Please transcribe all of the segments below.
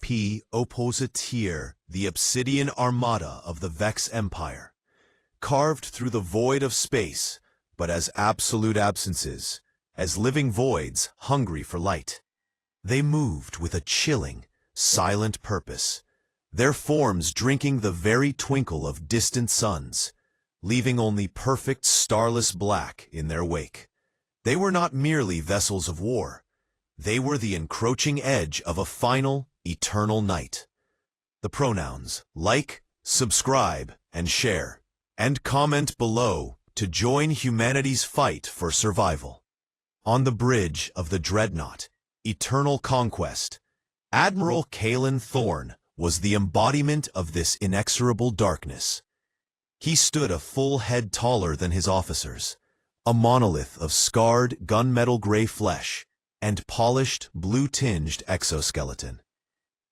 P. Oppositier, the obsidian armada of the Vex Empire, carved through the void of space, but as absolute absences, as living voids hungry for light. They moved with a chilling, silent purpose, their forms drinking the very twinkle of distant suns, leaving only perfect starless black in their wake. They were not merely vessels of war. They were the encroaching edge of a final, eternal night. The pronouns like, subscribe, and share, and comment below to join humanity's fight for survival. On the bridge of the dreadnought, Eternal Conquest, Admiral Kalen Thorne was the embodiment of this inexorable darkness. He stood a full head taller than his officers, a monolith of scarred gunmetal gray flesh and polished blue-tinged exoskeleton.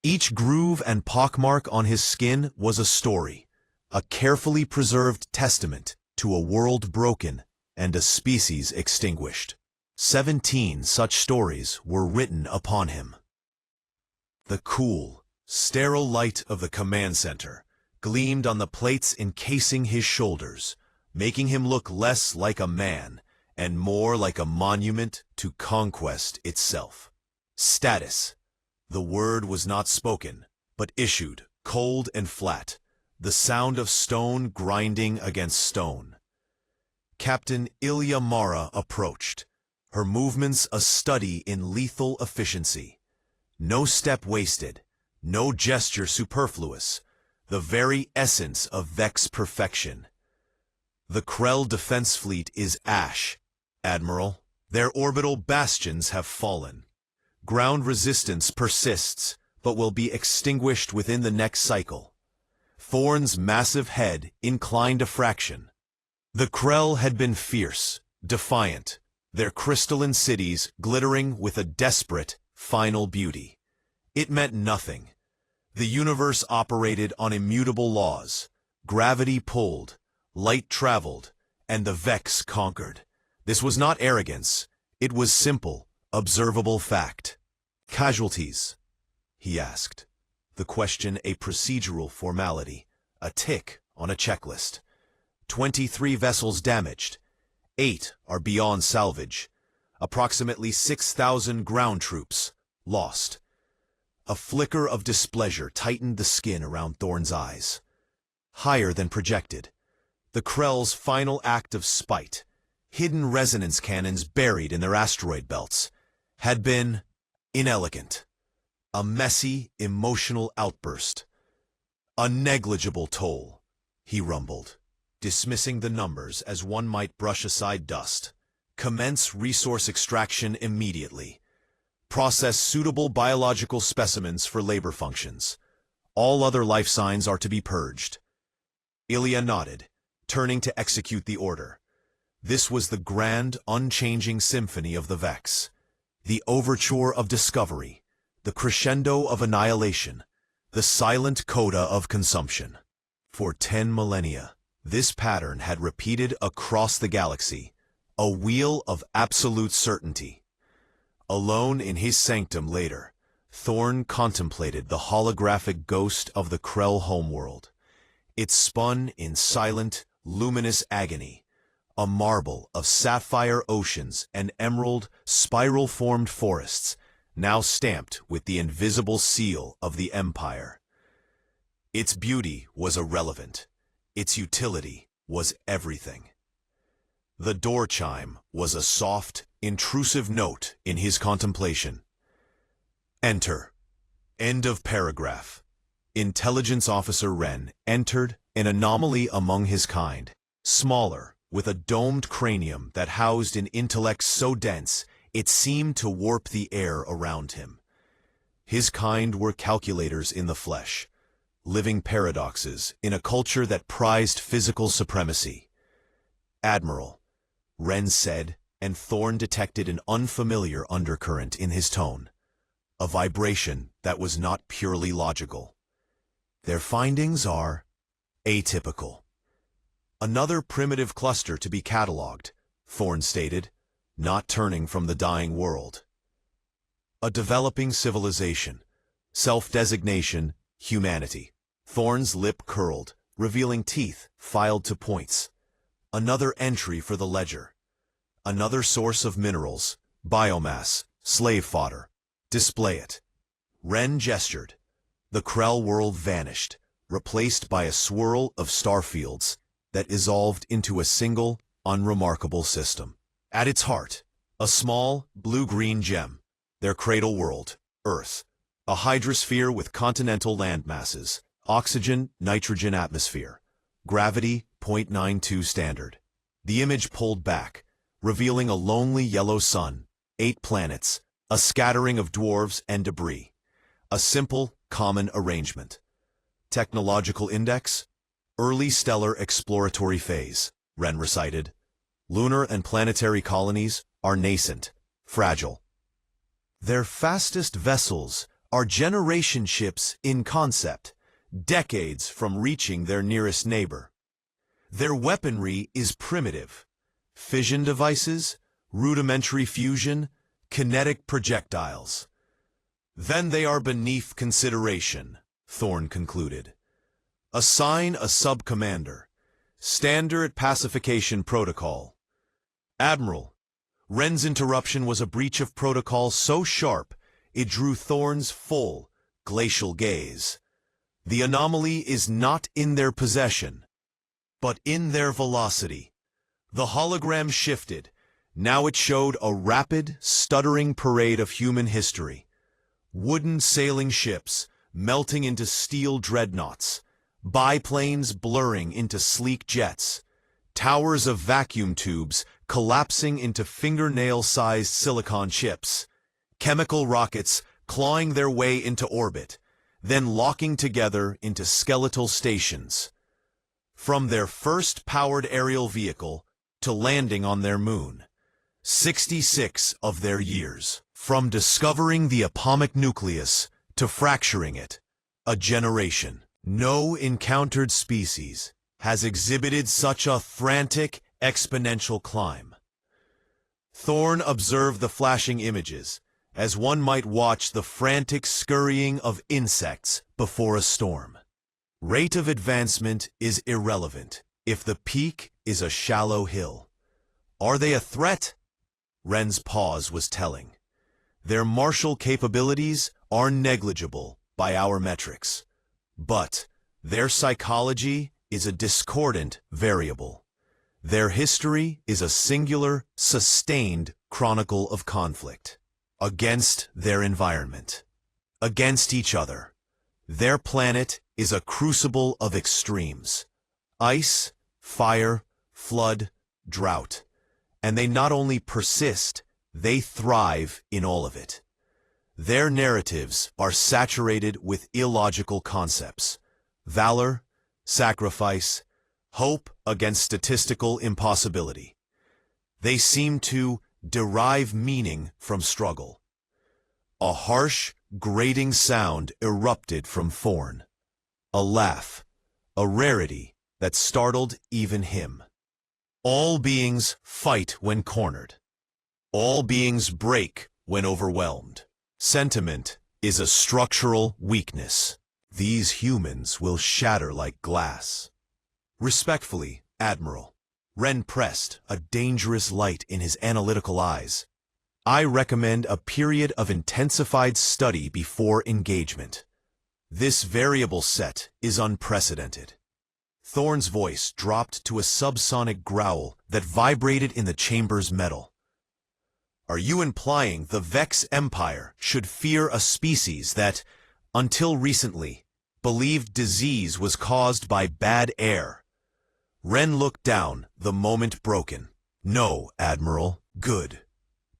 Each groove and pockmark on his skin was a story, a carefully preserved testament to a world broken and a species extinguished. 17 such stories were written upon him. The cool, sterile light of the command center gleamed on the plates encasing his shoulders, making him look less like a man and more like a monument to conquest itself. Status. The word was not spoken, but issued, cold and flat, the sound of stone grinding against stone. Captain Ilya Mara approached, her movements a study in lethal efficiency. No step wasted, no gesture superfluous, the very essence of Vex perfection. The Krell defense fleet is ash, Admiral. Their orbital bastions have fallen. Ground resistance persists, but will be extinguished within the next cycle. Thorne's massive head inclined a fraction. The Krell had been fierce, defiant, their crystalline cities glittering with a desperate, final beauty. It meant nothing. The universe operated on immutable laws. Gravity pulled, light traveled, and the Vex conquered. This was not arrogance. It was simple, observable fact. Casualties? He asked. The question a procedural formality, a tick on a checklist. 23 vessels damaged. 8 are beyond salvage. Approximately 6,000 ground troops lost. A flicker of displeasure tightened the skin around Thorne's eyes. Higher than projected. The Krell's final act of spite, hidden resonance cannons buried in their asteroid belts, had been inelegant. A messy, emotional outburst. A negligible toll, he rumbled, dismissing the numbers as one might brush aside dust. Commence resource extraction immediately. Process suitable biological specimens for labor functions. All other life signs are to be purged. Ilya nodded, turning to execute the order. This was the grand, unchanging symphony of the Vex. The overture of discovery, the crescendo of annihilation, the silent coda of consumption. For 10 millennia, this pattern had repeated across the galaxy, a wheel of absolute certainty. Alone in his sanctum later, Thorne contemplated the holographic ghost of the Krell homeworld. It spun in silent, luminous agony, a marble of sapphire oceans and emerald, spiral-formed forests, now stamped with the invisible seal of the Empire. Its beauty was irrelevant. Its utility was everything. The door chime was a soft, intrusive note in his contemplation. Enter. End of paragraph. Intelligence Officer Wren entered, an anomaly among his kind, smaller, with a domed cranium that housed an intellect so dense it seemed to warp the air around him. His kind were calculators in the flesh, living paradoxes in a culture that prized physical supremacy. Admiral, Wren said, and Thorne detected an unfamiliar undercurrent in his tone, a vibration that was not purely logical. Their findings are atypical. Another primitive cluster to be catalogued, Thorne stated, not turning from the dying world. A developing civilization, Self-designation, humanity. Thorn's lip curled, revealing teeth filed to points. Another entry for the ledger. Another source of minerals, biomass, slave fodder. Display it. Ren gestured. The Krell world vanished, replaced by a swirl of starfields that dissolved into a single, unremarkable system. At its heart, a small, blue-green gem, their cradle world, Earth. A hydrosphere with continental landmasses, oxygen, nitrogen atmosphere, gravity 0.92 standard. The image pulled back, revealing a lonely yellow sun, 8 planets, a scattering of dwarves and debris. A simple, common arrangement. Technological index? Early stellar exploratory phase, Ren recited. Lunar and planetary colonies are nascent, fragile. Their fastest vessels are generation ships in concept, decades from reaching their nearest neighbor. Their weaponry is primitive. Fission devices, rudimentary fusion, kinetic projectiles. Then they are beneath consideration, Thorn concluded. Assign a sub-commander. Standard pacification protocol. Admiral, Ren's interruption was a breach of protocol so sharp it drew Thorn's full, glacial gaze. The anomaly is not in their possession, but in their velocity. The hologram shifted. Now it showed a rapid, stuttering parade of human history. Wooden sailing ships melting into steel dreadnoughts, biplanes blurring into sleek jets, towers of vacuum tubes collapsing into fingernail-sized silicon chips, chemical rockets clawing their way into orbit, then locking together into skeletal stations. From their first powered aerial vehicle to landing on their moon, 66 of their years. From discovering the atomic nucleus to fracturing it, a generation. No encountered species has exhibited such a frantic, exponential climb. Thorn observed the flashing images, as one might watch the frantic scurrying of insects before a storm. Rate of advancement is irrelevant if the peak is a shallow hill. Are they a threat? Ren's pause was telling. Their martial capabilities are negligible by our metrics, but their psychology is a discordant variable. Their history is a singular, sustained chronicle of conflict. Against their environment. Against each other. Their planet is a crucible of extremes. Ice, fire, flood, drought. And they not only persist, they thrive in all of it. Their narratives are saturated with illogical concepts. Valor, sacrifice, hope against statistical impossibility. They seem to derive meaning from struggle. A harsh, grating sound erupted from Thorn. A laugh, a rarity that startled even him. All beings fight when cornered. All beings break when overwhelmed. Sentiment is a structural weakness. These humans will shatter like glass. Respectfully, Admiral. Ren pressed, a dangerous light in his analytical eyes. I recommend a period of intensified study before engagement. This variable set is unprecedented. Thorn's voice dropped to a subsonic growl that vibrated in the chamber's metal. Are you implying the Vex Empire should fear a species that, until recently, believed disease was caused by bad air? Ren looked down, the moment broken. No, Admiral. Good.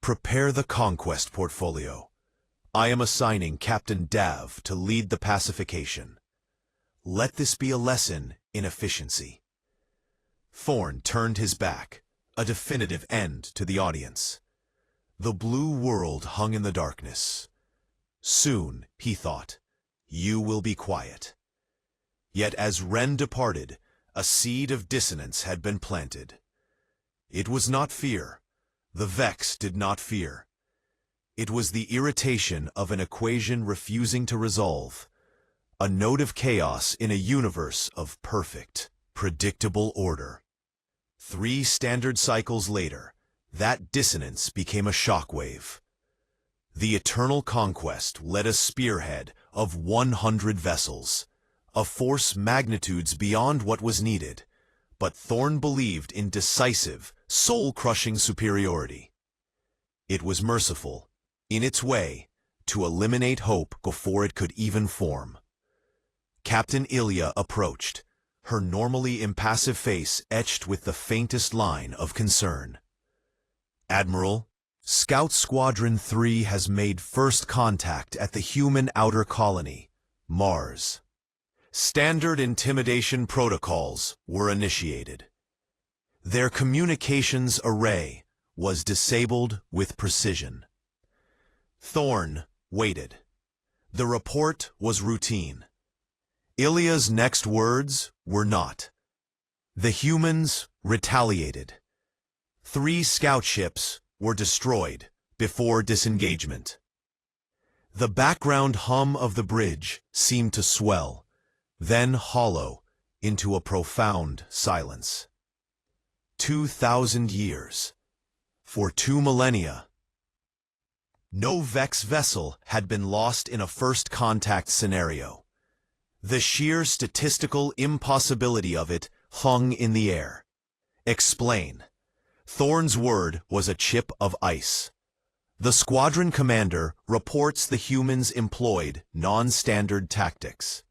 Prepare the conquest portfolio. I am assigning Captain Dav to lead the pacification. Let this be a lesson in efficiency. Thorn turned his back, a definitive end to the audience. The blue world hung in the darkness. Soon, he thought, you will be quiet. Yet as Ren departed, a seed of dissonance had been planted. It was not fear. The Vex did not fear. It was the irritation of an equation refusing to resolve, a note of chaos in a universe of perfect, predictable order. 3 standard cycles later, that dissonance became a shockwave. The eternal conquest led a spearhead of 100 vessels, a force magnitudes beyond what was needed, but Thorn believed in decisive, soul-crushing superiority. It was merciful, in its way, to eliminate hope before it could even form. Captain Ilya approached, her normally impassive face etched with the faintest line of concern. "Admiral, Scout Squadron 3 has made first contact at the human outer colony, Mars. Standard intimidation protocols were initiated. Their communications array was disabled with precision." Thorn waited. The report was routine. Ilya's next words were not. The humans retaliated. 3 scout ships were destroyed before disengagement. The background hum of the bridge seemed to swell, then hollow into a profound silence. 2,000 years. For 2 millennia. No Vex vessel had been lost in a first contact scenario. The sheer statistical impossibility of it hung in the air. Explain. Thorn's word was a chip of ice. The squadron commander reports the humans employed non-standard tactics.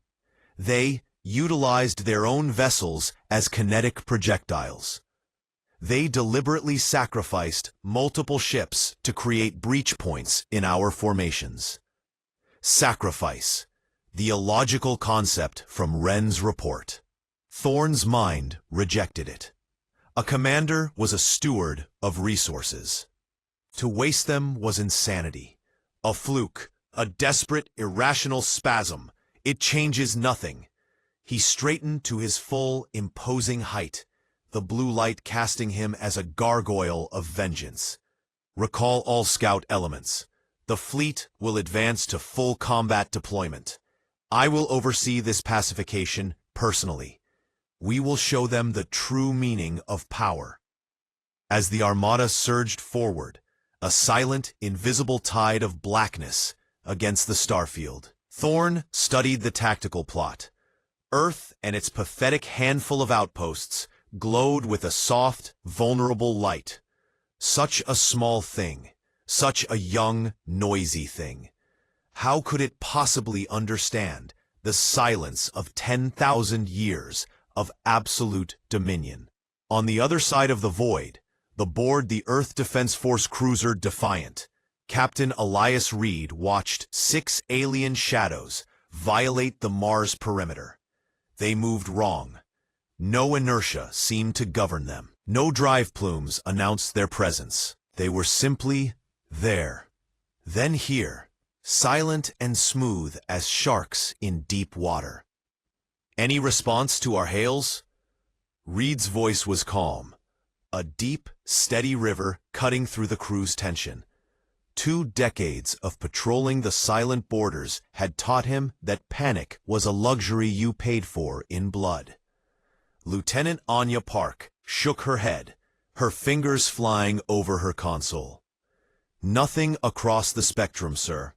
They utilized their own vessels as kinetic projectiles. They deliberately sacrificed multiple ships to create breach points in our formations. Sacrifice. The illogical concept from Wren's report. Thorn's mind rejected it. A commander was a steward of resources. To waste them was insanity. A fluke, a desperate, irrational spasm. It changes nothing. He straightened to his full, imposing height, the blue light casting him as a gargoyle of vengeance. Recall all scout elements. The fleet will advance to full combat deployment. I will oversee this pacification personally. We will show them the true meaning of power. As the armada surged forward, a silent, invisible tide of blackness against the starfield, Thorn studied the tactical plot. Earth and its pathetic handful of outposts glowed with a soft, vulnerable light. Such a small thing, such a young, noisy thing. How could it possibly understand the silence of 10,000 years of absolute dominion? On the other side of the void, aboard the Earth Defense Force cruiser Defiant, Captain Elias Reed watched 6 alien shadows violate the Mars perimeter. They moved wrong. No inertia seemed to govern them. No drive plumes announced their presence. They were simply there. Then here, silent and smooth as sharks in deep water. "Any response to our hails?" Reed's voice was calm. A deep, steady river cutting through the crew's tension. 2 decades of patrolling the silent borders had taught him that panic was a luxury you paid for in blood. Lieutenant Anya Park shook her head, her fingers flying over her console. "Nothing across the spectrum, sir.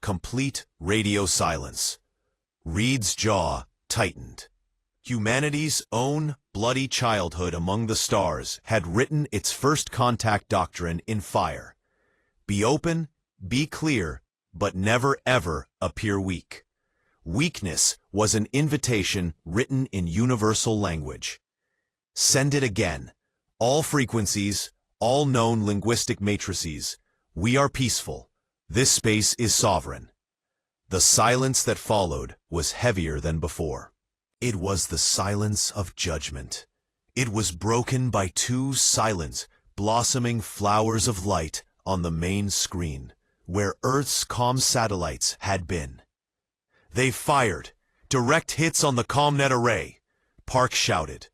Complete radio silence." Reed's jaw tightened. Humanity's own bloody childhood among the stars had written its first contact doctrine in fire. Be open, be clear, but never ever appear weak. Weakness was an invitation written in universal language. Send it again. All frequencies, all known linguistic matrices. We are peaceful. This space is sovereign. The silence that followed was heavier than before. It was the silence of judgment. It was broken by 2 silent, blossoming flowers of light on the main screen, where Earth's comm satellites had been. They fired. Direct hits on the ComNet array. Park shouted.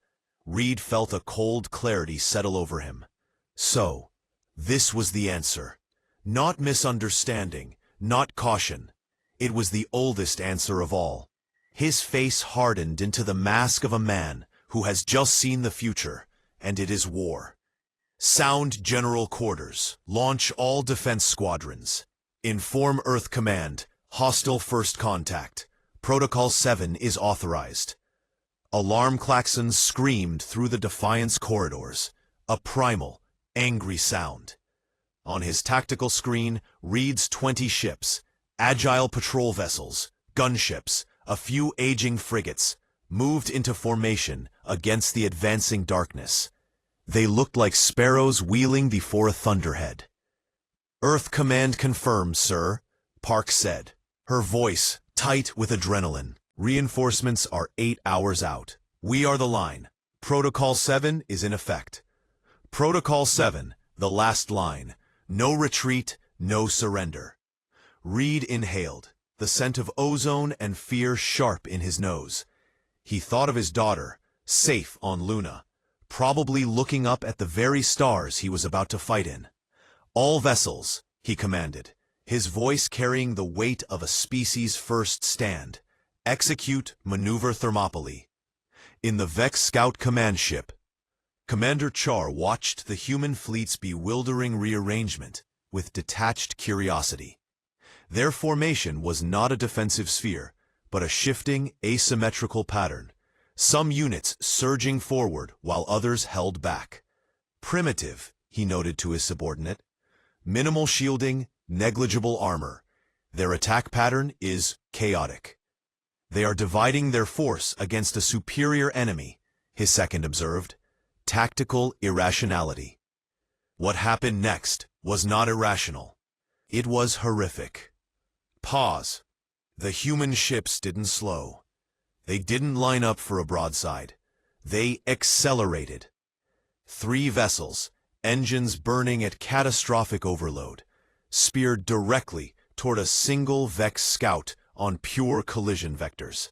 Reed felt a cold clarity settle over him. So, this was the answer. Not misunderstanding, not caution. It was the oldest answer of all. His face hardened into the mask of a man who has just seen the future, and it is war. Sound general quarters. Launch all defense squadrons. Inform Earth Command. Hostile first contact. Protocol 7 is authorized. Alarm klaxons screamed through the Defiance corridors. A primal, angry sound. On his tactical screen reads 20 ships, agile patrol vessels, gunships, a few aging frigates, moved into formation against the advancing darkness. They looked like sparrows wheeling before a thunderhead. Earth Command confirms, sir, Park said, her voice tight with adrenaline. Reinforcements are 8 hours out. We are the line. Protocol 7 is in effect. Protocol 7, the last line. No retreat, no surrender. Reed inhaled, the scent of ozone and fear sharp in his nose. He thought of his daughter, safe on Luna, probably looking up at the very stars he was about to fight in. All vessels, he commanded, his voice carrying the weight of a species' first stand. Execute Maneuver Thermopylae. In the Vex Scout command ship, Commander Char watched the human fleet's bewildering rearrangement with detached curiosity. Their formation was not a defensive sphere, but a shifting, asymmetrical pattern, some units surging forward while others held back. Primitive, he noted to his subordinate. Minimal shielding, negligible armor. Their attack pattern is chaotic. They are dividing their force against a superior enemy, his second observed. Tactical irrationality. What happened next was not irrational. It was horrific. Pause. The human ships didn't slow. They didn't line up for a broadside. They accelerated. 3 vessels, engines burning at catastrophic overload, speared directly toward a single Vex scout on pure collision vectors.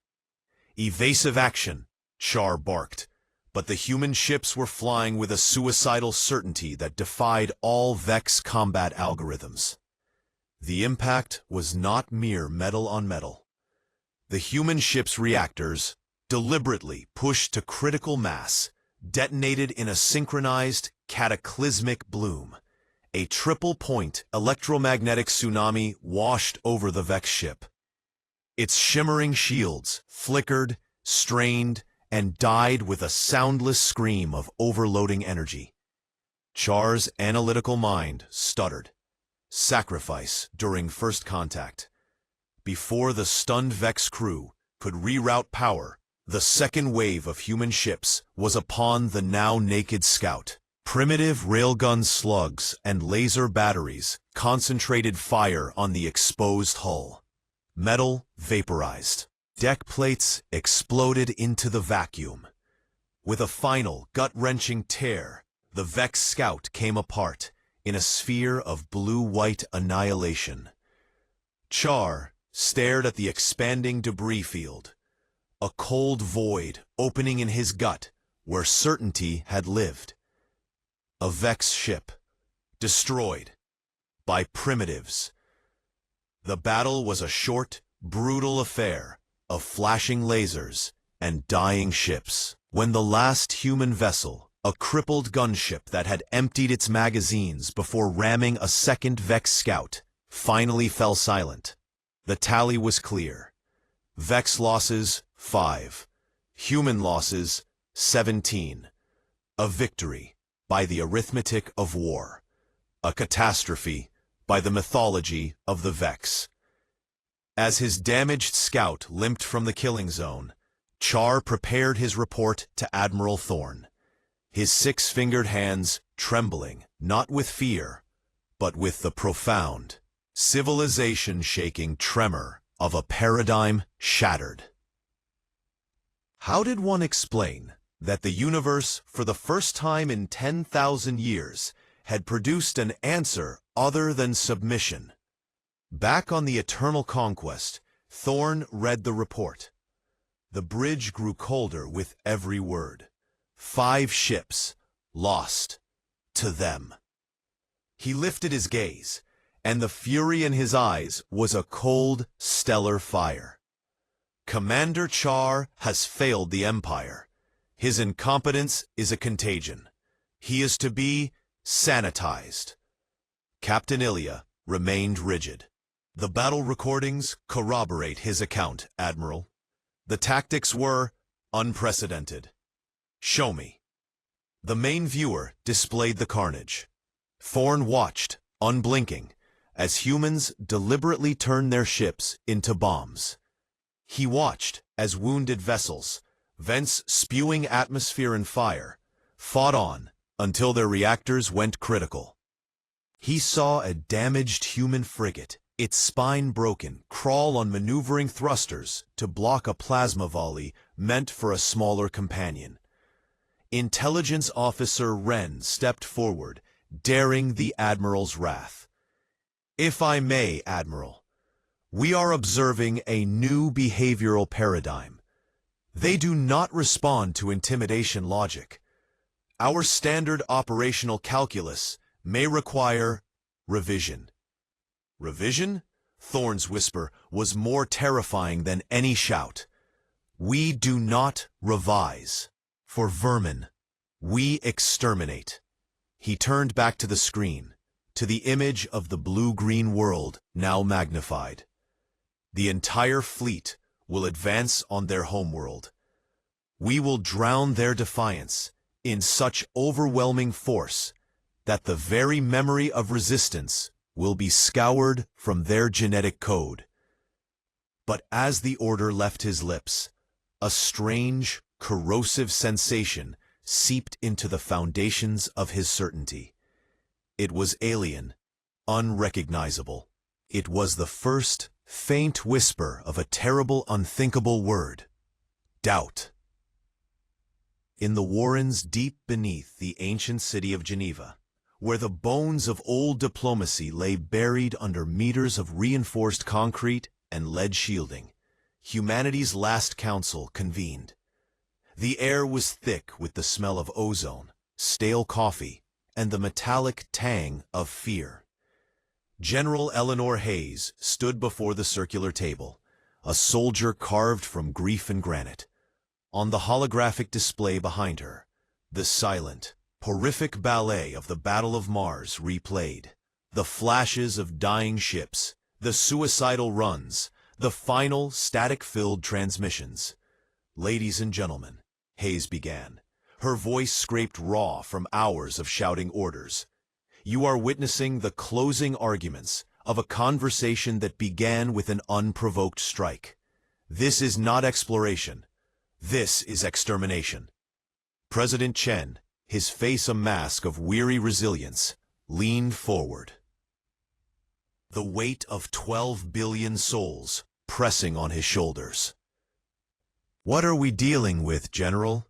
Evasive action, Char barked. But the human ships were flying with a suicidal certainty that defied all Vex combat algorithms. The impact was not mere metal on metal. The human ship's reactors, deliberately pushed to critical mass, detonated in a synchronized, cataclysmic bloom. A triple-point electromagnetic tsunami washed over the Vex ship. Its shimmering shields flickered, strained, and died with a soundless scream of overloading energy. Char's analytical mind stuttered. Sacrifice during first contact. Before the stunned Vex crew could reroute power, the second wave of human ships was upon the now naked scout. Primitive railgun slugs and laser batteries concentrated fire on the exposed hull. Metal vaporized. Deck plates exploded into the vacuum. With a final, gut-wrenching tear, the Vex Scout came apart in a sphere of blue-white annihilation. Char stared at the expanding debris field, a cold void opening in his gut where certainty had lived. A Vex ship, destroyed by primitives. The battle was a short, brutal affair of flashing lasers and dying ships. When the last human vessel, a crippled gunship that had emptied its magazines before ramming a second Vex scout, finally fell silent, the tally was clear. Vex losses, 5. Human losses, 17. A victory by the arithmetic of war. A catastrophe by the mythology of the Vex. As his damaged scout limped from the killing zone, Char prepared his report to Admiral Thorne, his 6-fingered hands trembling, not with fear, but with the profound, civilization-shaking tremor of a paradigm shattered. How did one explain that the universe, for the first time in 10,000 years, had produced an answer other than submission? Back on the Eternal Conquest, Thorne read the report. The bridge grew colder with every word. 5 ships, lost, to them. He lifted his gaze, and the fury in his eyes was a cold, stellar fire. Commander Char has failed the Empire. His incompetence is a contagion. He is to be sanitized. Captain Ilya remained rigid. The battle recordings corroborate his account, Admiral. The tactics were unprecedented. Show me. The main viewer displayed the carnage. Thorne watched, unblinking, as humans deliberately turned their ships into bombs. He watched as wounded vessels, vents spewing atmosphere and fire, fought on until their reactors went critical. He saw a damaged human frigate, its spine broken, crawl on maneuvering thrusters to block a plasma volley meant for a smaller companion. Intelligence Officer Wren stepped forward, daring the Admiral's wrath. "If I may, Admiral, we are observing a new behavioral paradigm. They do not respond to intimidation logic. Our standard operational calculus may require revision." Revision? Thorne's whisper was more terrifying than any shout. "We do not revise. For vermin, we exterminate." He turned back to the screen, to the image of the blue-green world now magnified. The entire fleet will advance on their homeworld. We will drown their defiance in such overwhelming force that the very memory of resistance will be scoured from their genetic code. But as the order left his lips, a strange, corrosive sensation seeped into the foundations of his certainty. It was alien, unrecognizable. It was the first faint whisper of a terrible, unthinkable word: doubt. In the warrens deep beneath the ancient city of Geneva, where the bones of old diplomacy lay buried under meters of reinforced concrete and lead shielding, humanity's last council convened. The air was thick with the smell of ozone, stale coffee, and the metallic tang of fear. General Eleanor Hayes stood before the circular table, a soldier carved from grief and granite. On the holographic display behind her, the silent, horrific ballet of the Battle of Mars replayed. The flashes of dying ships, the suicidal runs, the final static-filled transmissions. "Ladies and gentlemen," Hayes began. Her voice scraped raw from hours of shouting orders. "You are witnessing the closing arguments of a conversation that began with an unprovoked strike. This is not exploration. This is extermination." President Chen, his face a mask of weary resilience, leaned forward. The weight of 12 billion souls pressing on his shoulders. "What are we dealing with, General?"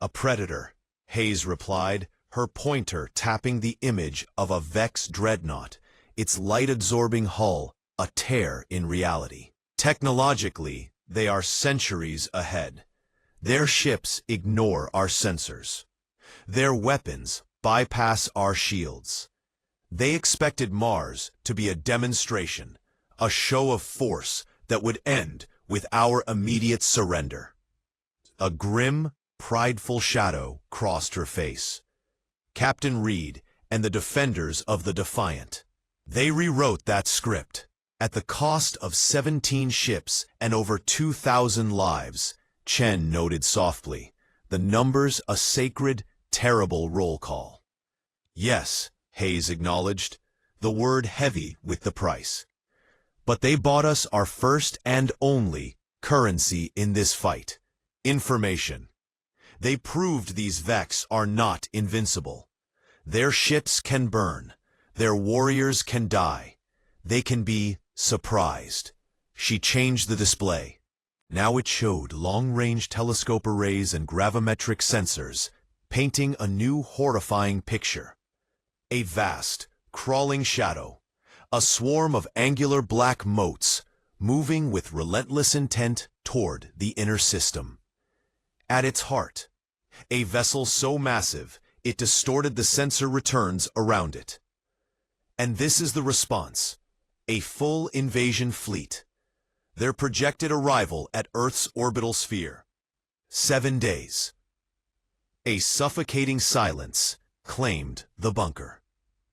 "A predator," Hayes replied, her pointer tapping the image of a Vex dreadnought, its light-absorbing hull a tear in reality. "Technologically, they are centuries ahead. Their ships ignore our sensors. Their weapons bypass our shields. They expected Mars to be a demonstration, a show of force that would end with our immediate surrender." A grim, prideful shadow crossed her face. Captain Reed and the defenders of the Defiant. They rewrote that script. At the cost of 17 ships and over 2,000 lives, Chen noted softly, the numbers a sacred, terrible roll call. "Yes," Hayes acknowledged, the word heavy with the price. "But they bought us our first and only currency in this fight: information. They proved these Vex are not invincible. Their ships can burn. Their warriors can die. They can be surprised." She changed the display. Now it showed long-range telescope arrays and gravimetric sensors, painting a new horrifying picture. A vast, crawling shadow, a swarm of angular black motes, moving with relentless intent toward the inner system. At its heart, a vessel so massive it distorted the sensor returns around it. And this is the response: a full invasion fleet. Their projected arrival at Earth's orbital sphere. 7 days. A suffocating silence claimed the bunker.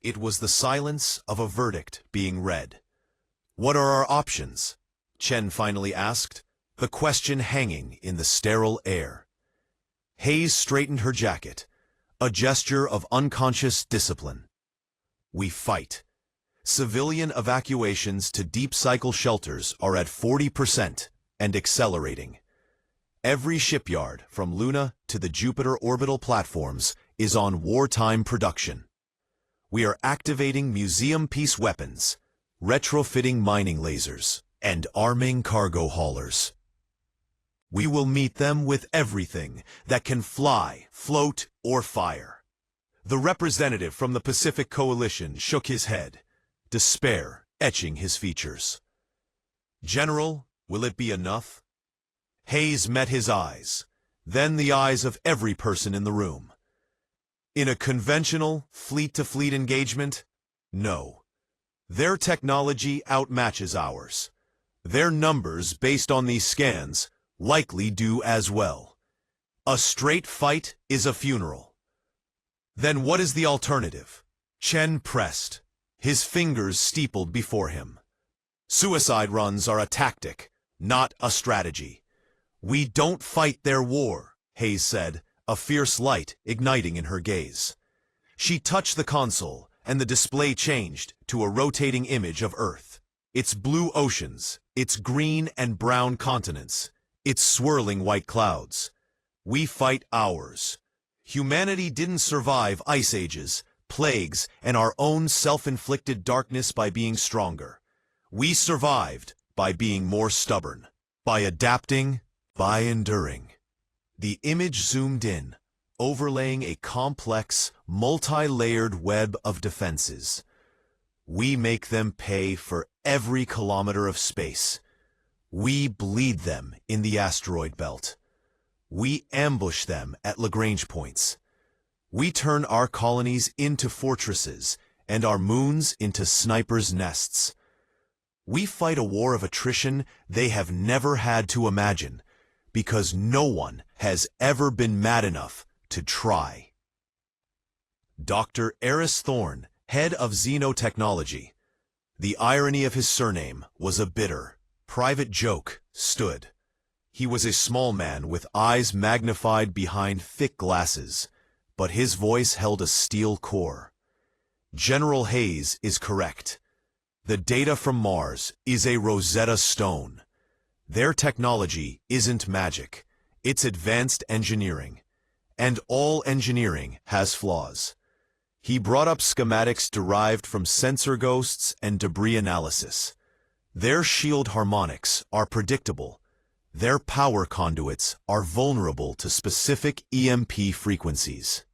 It was the silence of a verdict being read. "What are our options?" Chen finally asked, the question hanging in the sterile air. Hayes straightened her jacket, a gesture of unconscious discipline. "We fight. Civilian evacuations to deep cycle shelters are at 40% and accelerating. Every shipyard, from Luna to the Jupiter orbital platforms, is on wartime production. We are activating museum-piece weapons, retrofitting mining lasers, and arming cargo haulers. We will meet them with everything that can fly, float, or fire." The representative from the Pacific Coalition shook his head, despair etching his features. "General, will it be enough?" Hayes met his eyes, then the eyes of every person in the room. "In a conventional, fleet-to-fleet engagement, no. Their technology outmatches ours. Their numbers, based on these scans, likely do as well. A straight fight is a funeral." "Then what is the alternative?" Chen pressed, his fingers steepled before him. "Suicide runs are a tactic, not a strategy. We don't fight their war," Hayes said, a fierce light igniting in her gaze. She touched the console, and the display changed to a rotating image of Earth. Its blue oceans, its green and brown continents, its swirling white clouds. "We fight ours. Humanity didn't survive ice ages, plagues, and our own self-inflicted darkness by being stronger. We survived by being more stubborn, by adapting, by enduring." The image zoomed in, overlaying a complex, multi-layered web of defenses. "We make them pay for every kilometer of space. We bleed them in the asteroid belt. We ambush them at Lagrange points. We turn our colonies into fortresses and our moons into snipers' nests. We fight a war of attrition they have never had to imagine, because no one has ever been mad enough to try." Dr. Eris Thorne, head of Xenotechnology. The irony of his surname was a bitter, private joke, stood. He was a small man with eyes magnified behind thick glasses, but his voice held a steel core. "General Hayes is correct. The data from Mars is a Rosetta Stone. Their technology isn't magic, it's advanced engineering. And all engineering has flaws." He brought up schematics derived from sensor ghosts and debris analysis. "Their shield harmonics are predictable. Their power conduits are vulnerable to specific EMP frequencies.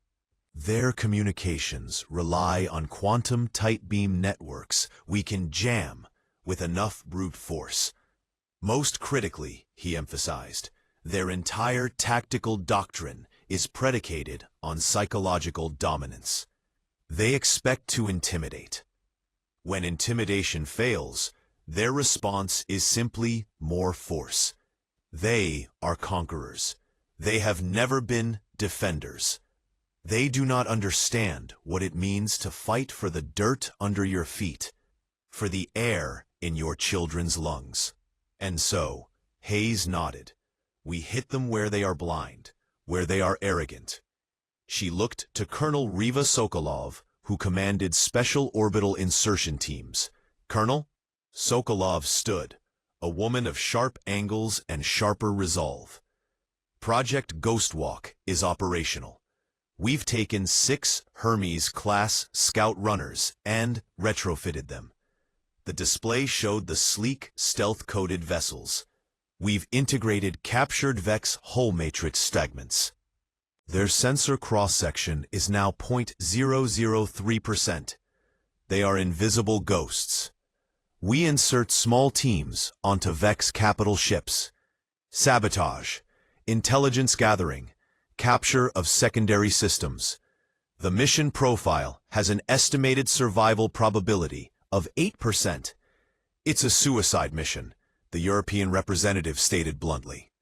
Their communications rely on quantum tight beam networks we can jam with enough brute force. Most critically," he emphasized, "their entire tactical doctrine is predicated on psychological dominance. They expect to intimidate. When intimidation fails, their response is simply more force. They are conquerors. They have never been defenders. They do not understand what it means to fight for the dirt under your feet, for the air in your children's lungs." And so, Hayes nodded. "We hit them where they are blind, where they are arrogant." She looked to Colonel Riva Sokolov, who commanded Special Orbital Insertion Teams. "Colonel?" Sokolov stood, a woman of sharp angles and sharper resolve. "Project Ghostwalk is operational. We've taken 6 Hermes-class scout runners and retrofitted them. The display showed the sleek, stealth-coated vessels. We've integrated captured Vex hull matrix segments. Their sensor cross-section is now 0.003%. They are invisible ghosts. We insert small teams onto Vex capital ships. Sabotage, intelligence gathering, capture of secondary systems. The mission profile has an estimated survival probability of 8%. It's a suicide mission, the European representative stated bluntly.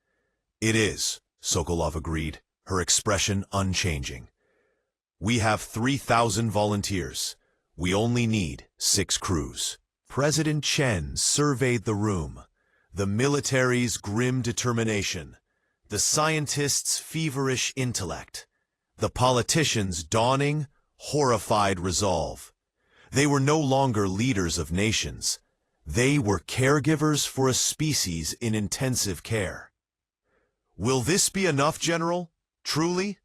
It is, Sokolov agreed, her expression unchanging. We have 3,000 volunteers. We only need 6 crews. President Chen surveyed the room. The military's grim determination, the scientists' feverish intellect, the politicians' dawning, horrified resolve. They were no longer leaders of nations. They were caregivers for a species in intensive care. Will this be enough, General? Truly?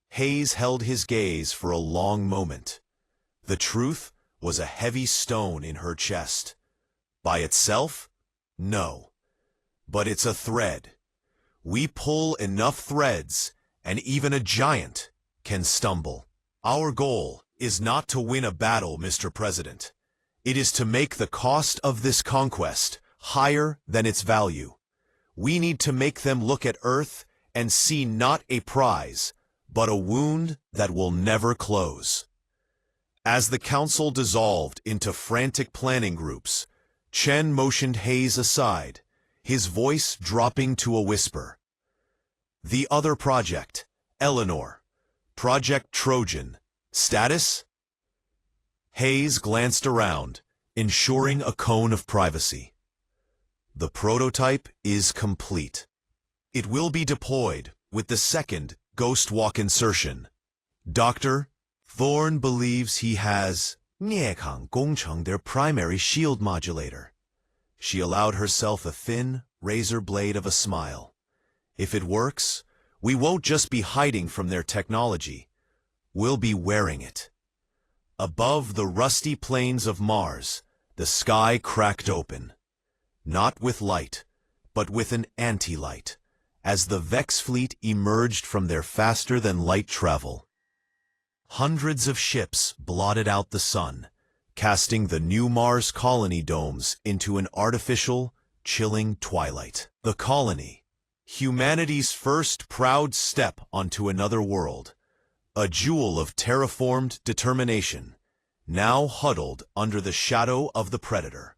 Hayes held his gaze for a long moment. The truth was a heavy stone in her chest. By itself? No. But it's a thread. We pull enough threads, and even a giant can stumble. Our goal is not to win a battle, Mr. President. It is to make the cost of this conquest higher than its value. We need to make them look at Earth and see not a prize, but a wound that will never close. As the council dissolved into frantic planning groups, Chen motioned Hayes aside, his voice dropping to a whisper. The other project, Eleanor, Project Trojan, status? Hayes glanced around, ensuring a cone of privacy. The prototype is complete. It will be deployed with the second ghost walk insertion. Dr. Thorne believes he has 涅抗工程 their primary shield modulator. She allowed herself a thin, razor blade of a smile. If it works, we won't just be hiding from their technology. We'll be wearing it. Above the rusty plains of Mars, the sky cracked open. Not with light, but with an anti-light, as the Vex fleet emerged from their faster-than-light travel. Hundreds of ships blotted out the sun, casting the new Mars colony domes into an artificial, chilling twilight. The colony, humanity's first proud step onto another world, a jewel of terraformed determination, now huddled under the shadow of the Predator.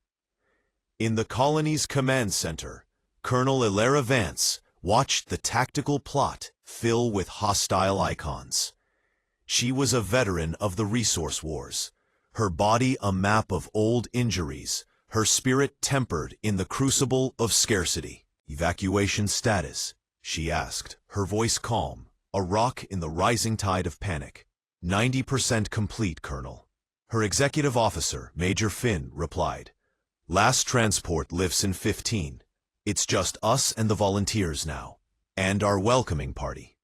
In the colony's command center, Colonel Ilera Vance watched the tactical plot fill with hostile icons. She was a veteran of the resource wars, her body a map of old injuries, her spirit tempered in the crucible of scarcity. Evacuation status, she asked, her voice calm, a rock in the rising tide of panic. 90% complete, Colonel. Her executive officer, Major Finn, replied. Last transport lifts in 15. It's just us and the volunteers now, and our welcoming party.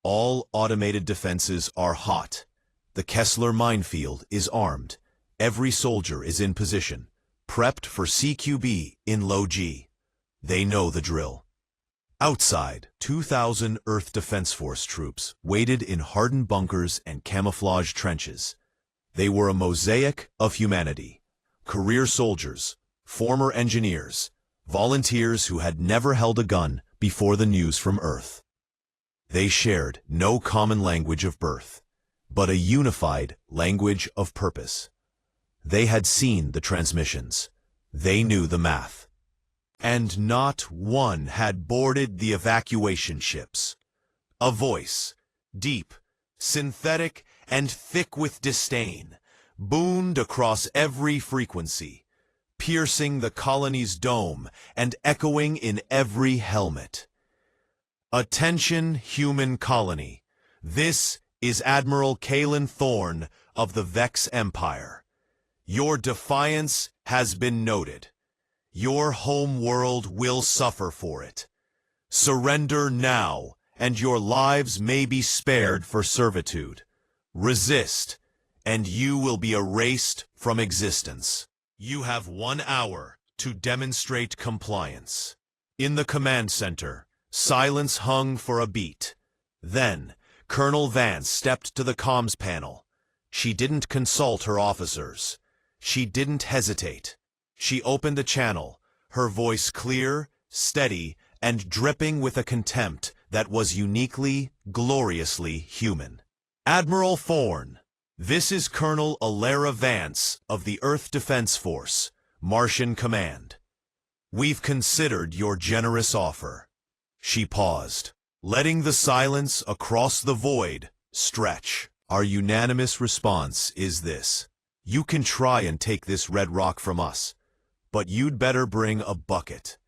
All automated defenses are hot. The Kessler minefield is armed. Every soldier is in position, prepped for CQB in low G. They know the drill. Outside, 2,000 Earth Defense Force troops waited in hardened bunkers and camouflage trenches. They were a mosaic of humanity. Career soldiers, former engineers, volunteers who had never held a gun before the news from Earth. They shared no common language of birth, but a unified language of purpose. They had seen the transmissions. They knew the math. And not one had boarded the evacuation ships. A voice, deep, synthetic, and thick with disdain, boomed across every frequency, piercing the colony's dome and echoing in every helmet. Attention, human colony. This is Admiral Kalen Thorne of the Vex Empire. Your defiance has been noted. Your home world will suffer for it. Surrender now, and your lives may be spared for servitude. Resist, and you will be erased from existence. You have 1 hour to demonstrate compliance. In the command center, silence hung for a beat. Then, Colonel Vance stepped to the comms panel. She didn't consult her officers. She didn't hesitate. She opened the channel, her voice clear, steady, and dripping with a contempt that was uniquely, gloriously human. Admiral Thorne, this is Colonel Alara Vance of the Earth Defense Force, Martian Command. We've considered your generous offer. She paused, letting the silence across the void stretch. Our unanimous response is this. You can try and take this red rock from us, but you'd better bring a bucket,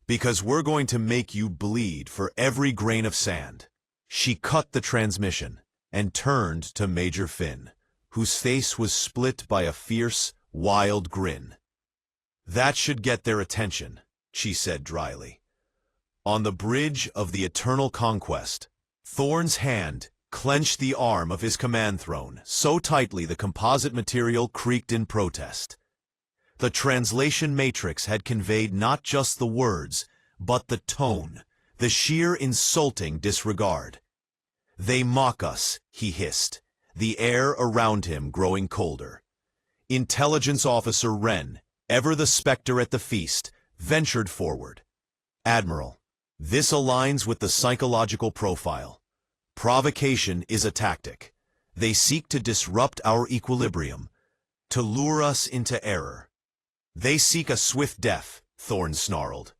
because we're going to make you bleed for every grain of sand. She cut the transmission and turned to Major Finn, whose face was split by a fierce, wild grin. That should get their attention, she said dryly. On the bridge of the Eternal Conquest, Thorne's hand clenched the arm of his command throne so tightly the composite material creaked in protest. The translation matrix had conveyed not just the words, but the tone, the sheer insulting disregard. They mock us, he hissed, the air around him growing colder. Intelligence Officer Wren, ever the specter at the feast, ventured forward. Admiral, this aligns with the psychological profile. Provocation is a tactic. They seek to disrupt our equilibrium, to lure us into error. They seek a swift death, Thorne snarled.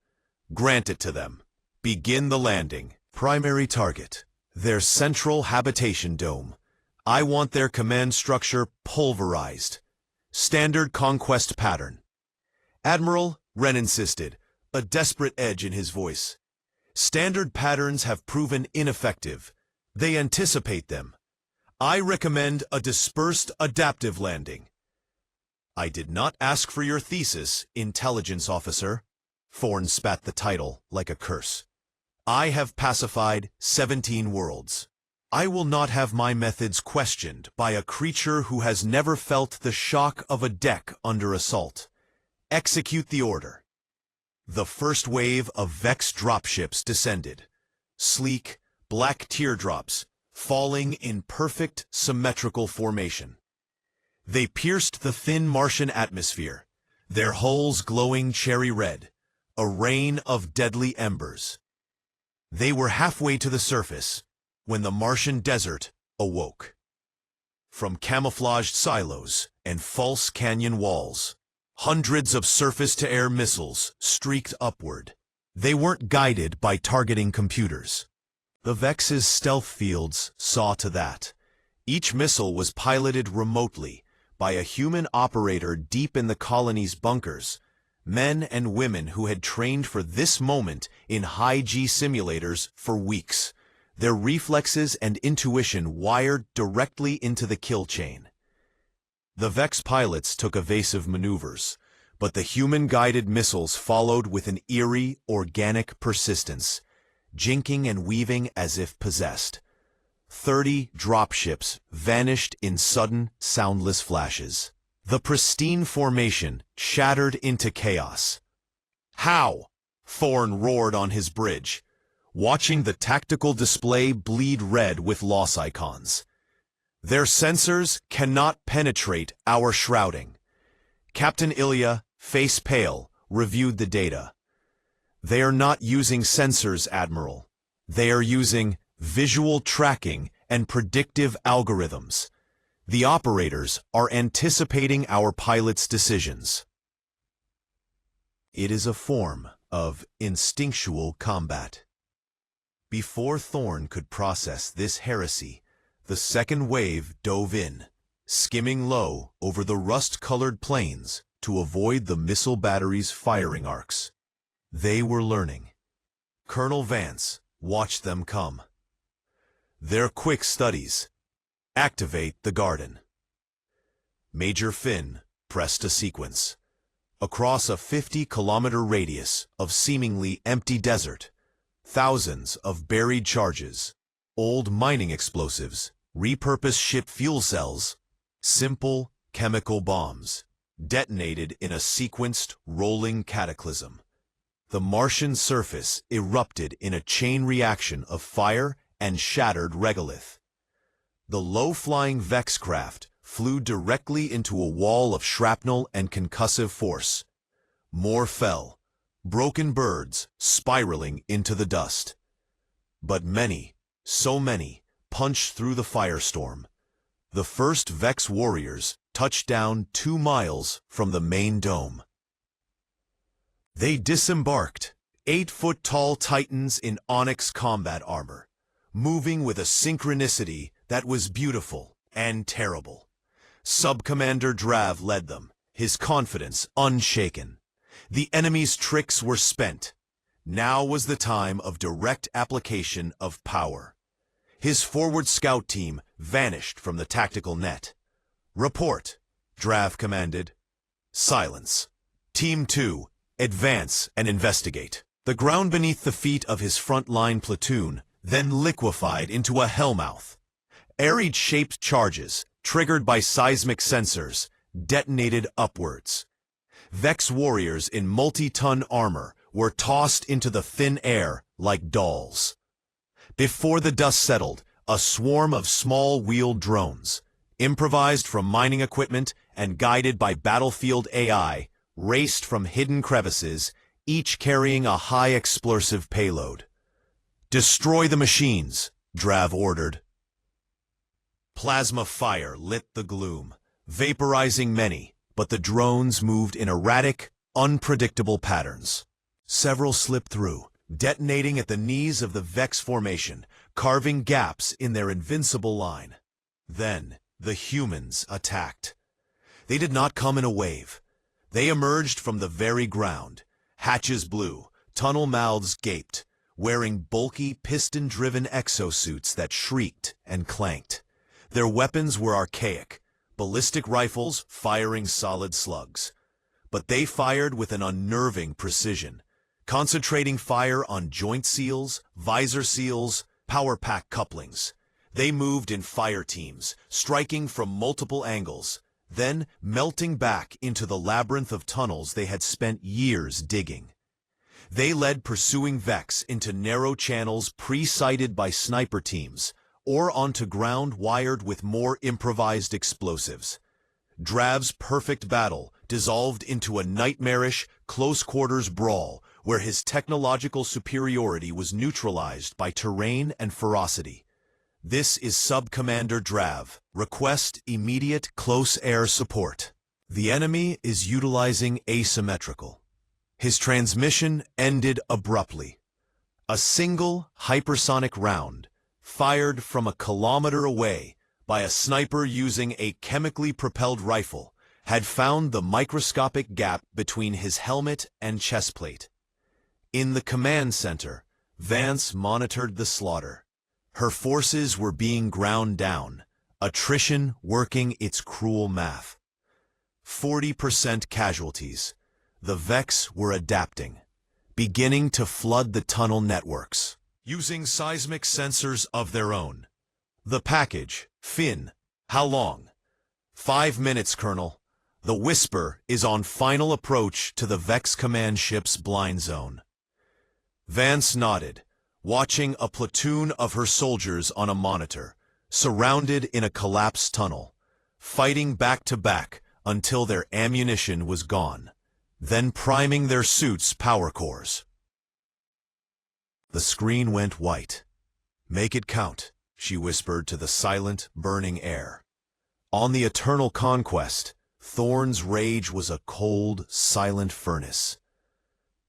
Grant it to them. Begin the landing. Primary target, their central habitation dome. I want their command structure pulverized. Standard conquest pattern. Admiral, Wren insisted, a desperate edge in his voice. Standard patterns have proven ineffective. They anticipate them. I recommend a dispersed adaptive landing. I did not ask for your thesis, Intelligence Officer. Thorne spat the title like a curse. I have pacified 17 worlds. I will not have my methods questioned by a creature who has never felt the shock of a deck under assault. Execute the order. The first wave of Vex dropships descended. Sleek, black teardrops, falling in perfect symmetrical formation. They pierced the thin Martian atmosphere, their hulls glowing cherry red, a rain of deadly embers. They were halfway to the surface when the Martian desert awoke. From camouflaged silos and false canyon walls, hundreds of surface-to-air missiles streaked upward. They weren't guided by targeting computers. The Vex's stealth fields saw to that. Each missile was piloted remotely by a human operator deep in the colony's bunkers, men and women who had trained for this moment in high-G simulators for weeks, their reflexes and intuition wired directly into the kill chain. The Vex pilots took evasive maneuvers, but the human-guided missiles followed with an eerie, organic persistence, jinking and weaving as if possessed. 30 dropships vanished in sudden, soundless flashes. The pristine formation shattered into chaos. How? Thorne roared on his bridge, watching the tactical display bleed red with loss icons. Their sensors cannot penetrate our shrouding. Captain Ilya, face pale, reviewed the data. They are not using sensors, Admiral. They are using visual tracking and predictive algorithms. The operators are anticipating our pilots' decisions. It is a form of instinctual combat. Before Thorne could process this heresy, the second wave dove in, skimming low over the rust-colored plains to avoid the missile battery's firing arcs. They were learning. Colonel Vance watched them come. Their quick studies. Activate the garden. Major Finn pressed a sequence. Across a 50-kilometer radius of seemingly empty desert, thousands of buried charges, old mining explosives, repurposed ship fuel cells, simple chemical bombs, detonated in a sequenced, rolling cataclysm. The Martian surface erupted in a chain reaction of fire and shattered regolith. The low-flying Vex craft flew directly into a wall of shrapnel and concussive force. More fell, broken birds spiraling into the dust. But many, so many, punched through the firestorm, The first Vex warriors touched down 2 miles from the main dome. They disembarked, 8-foot-tall titans in onyx combat armor, moving with a synchronicity that was beautiful and terrible. Sub-Commander Drav led them, his confidence unshaken. The enemy's tricks were spent. Now was the time of direct application of power. His forward scout team vanished from the tactical net. "Report," Drav commanded. Silence. Team 2, advance and investigate. The ground beneath the feet of his front-line platoon then liquefied into a hellmouth. Arid-shaped charges, triggered by seismic sensors, detonated upwards. Vex warriors in multi-ton armor were tossed into the thin air like dolls. Before the dust settled, a swarm of small-wheeled drones, improvised from mining equipment and guided by battlefield AI, raced from hidden crevices, each carrying a high-explosive payload. "Destroy the machines," Drav ordered. Plasma fire lit the gloom, vaporizing many, but the drones moved in erratic, unpredictable patterns. Several slipped through, detonating at the knees of the Vex formation, carving gaps in their invincible line. Then, the humans attacked. They did not come in a wave. They emerged from the very ground. Hatches blew, tunnel mouths gaped, wearing bulky, piston-driven exosuits that shrieked and clanked. Their weapons were archaic, ballistic rifles firing solid slugs. But they fired with an unnerving precision, concentrating fire on joint seals, visor seals, power pack couplings. They moved in fire teams, striking from multiple angles, then melting back into the labyrinth of tunnels they had spent years digging. They led pursuing Vex into narrow channels pre-sighted by sniper teams, or onto ground wired with more improvised explosives. Drav's perfect battle dissolved into a nightmarish, close-quarters brawl where his technological superiority was neutralized by terrain and ferocity. "This is Sub-Commander Drav. Request immediate close air support. The enemy is utilizing asymmetrical." His transmission ended abruptly. A single hypersonic round, fired from a kilometer away by a sniper using a chemically propelled rifle, had found the microscopic gap between his helmet and chestplate. In the command center, Vance monitored the slaughter. Her forces were being ground down, attrition working its cruel math. 40% casualties. The Vex were adapting, beginning to flood the tunnel networks, using seismic sensors of their own. The package, Finn. How long? 5 minutes, Colonel. The Whisper is on final approach to the Vex command ship's blind zone. Vance nodded, watching a platoon of her soldiers on a monitor, surrounded in a collapsed tunnel, fighting back-to-back until their ammunition was gone, then priming their suits' power cores. The screen went white. "Make it count," she whispered to the silent, burning air. On the Eternal Conquest, Thorn's rage was a cold, silent furnace.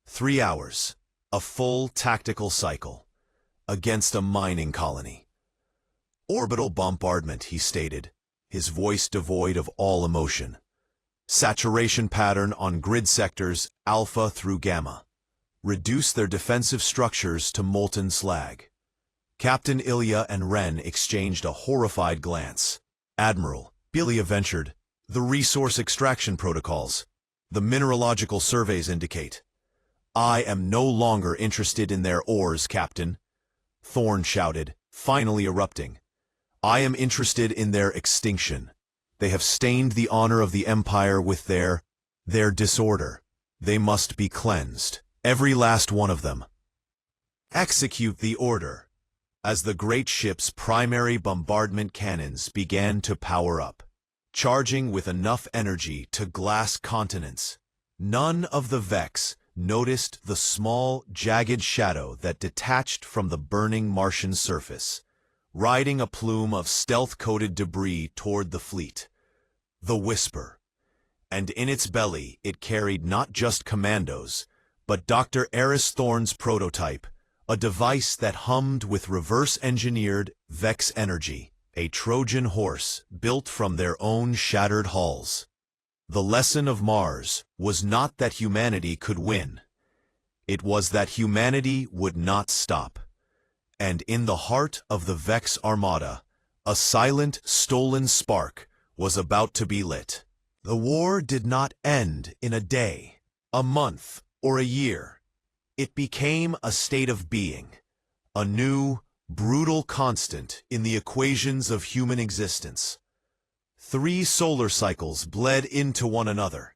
3 hours, a full tactical cycle, against a mining colony. "Orbital bombardment," he stated, his voice devoid of all emotion. "Saturation pattern on grid sectors Alpha through Gamma. Reduce their defensive structures to molten slag." Captain Ilya and Wren exchanged a horrified glance. "Admiral," Ilya ventured, "the resource extraction protocols, the mineralogical surveys indicate." "I am no longer interested in their ores, Captain," Thorn shouted, finally erupting. "I am interested in their extinction. They have stained the honor of the Empire with their disorder. They must be cleansed, every last one of them." "Execute the order." As the great ship's primary bombardment cannons began to power up, charging with enough energy to glass continents, none of the Vex noticed the small, jagged shadow that detached from the burning Martian surface, riding a plume of stealth-coated debris toward the fleet. The Whisper. And in its belly it carried not just commandos, but Dr. Eris Thorne's prototype, a device that hummed with reverse-engineered Vex energy, a Trojan horse built from their own shattered hulls. The lesson of Mars was not that humanity could win. It was that humanity would not stop. And in the heart of the Vex Armada, a silent, stolen spark was about to be lit. The war did not end in a day, a month, or a year. It became a state of being, a new, brutal constant in the equations of human existence. 3 solar cycles bled into one another,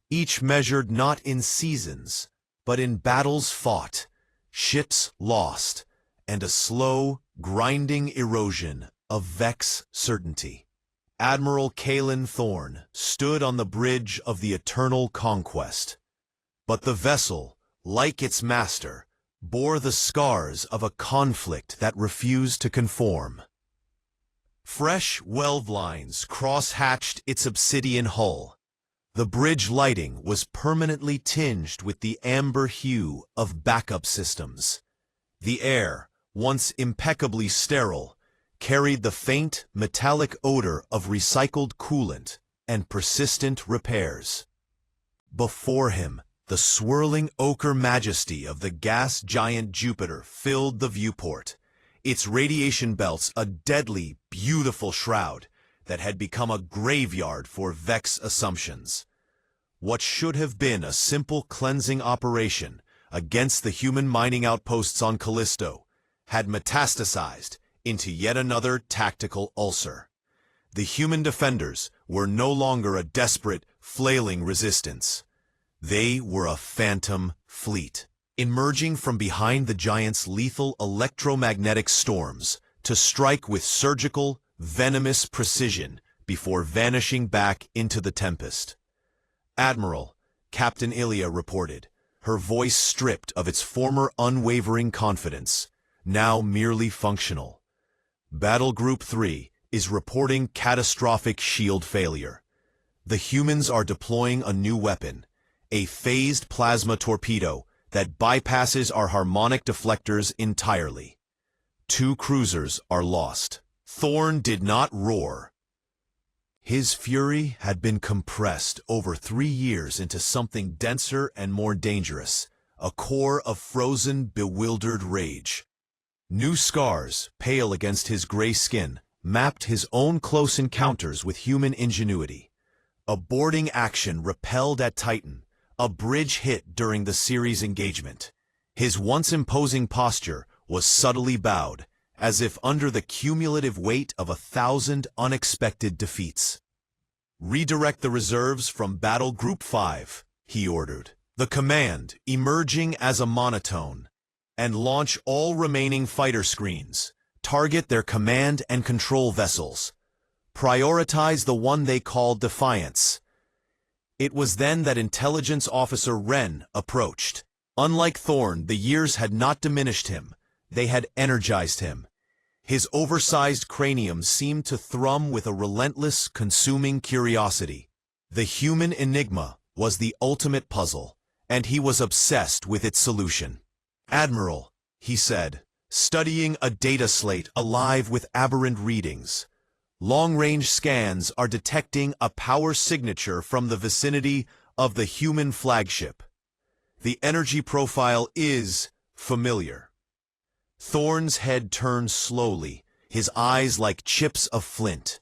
each measured not in seasons, but in battles fought, ships lost, and a slow, grinding erosion of Vex certainty. Admiral Kalen Thorne stood on the bridge of the eternal conquest. But the vessel, like its master, bore the scars of a conflict that refused to conform. Fresh weld lines cross-hatched its obsidian hull. The bridge lighting was permanently tinged with the amber hue of backup systems. The air, once impeccably sterile, carried the faint, metallic odor of recycled coolant and persistent repairs. Before him, the swirling ochre majesty of the gas giant Jupiter filled the viewport, its radiation belts a deadly, beautiful shroud that had become a graveyard for Vex assumptions. What should have been a simple cleansing operation against the human mining outposts on Callisto had metastasized into yet another tactical ulcer. The human defenders were no longer a desperate, flailing resistance. They were a phantom fleet, emerging from behind the giant's lethal electromagnetic storms to strike with surgical, venomous precision before vanishing back into the tempest. "Admiral," Captain Ilya reported, her voice stripped of its former unwavering confidence, now merely functional. "Battle Group 3 is reporting catastrophic shield failure. The humans are deploying a new weapon, a phased plasma torpedo that bypasses our harmonic deflectors entirely. 2 cruisers are lost." Thorne did not roar. His fury had been compressed over 3 years into something denser and more dangerous, a core of frozen, bewildered rage. New scars, pale against his gray skin, mapped his own close encounters with human ingenuity. A boarding action repelled at Titan, a bridge hit during the series engagement. His once imposing posture was subtly bowed, as if under the cumulative weight of 1,000 unexpected defeats. "Redirect the reserves from Battle Group 5, he ordered, the command emerging as a monotone, "and launch all remaining fighter screens. Target their command and control vessels. Prioritize the one they called Defiance." It was then that Intelligence Officer Wren approached. Unlike Thorne, the years had not diminished him. They had energized him. His oversized cranium seemed to thrum with a relentless, consuming curiosity. The human enigma was the ultimate puzzle, and he was obsessed with its solution. "Admiral," he said, studying a data slate alive with aberrant readings. "Long-range scans are detecting a power signature from the vicinity of the human flagship. The energy profile is familiar." Thorne's head turned slowly, his eyes like chips of flint.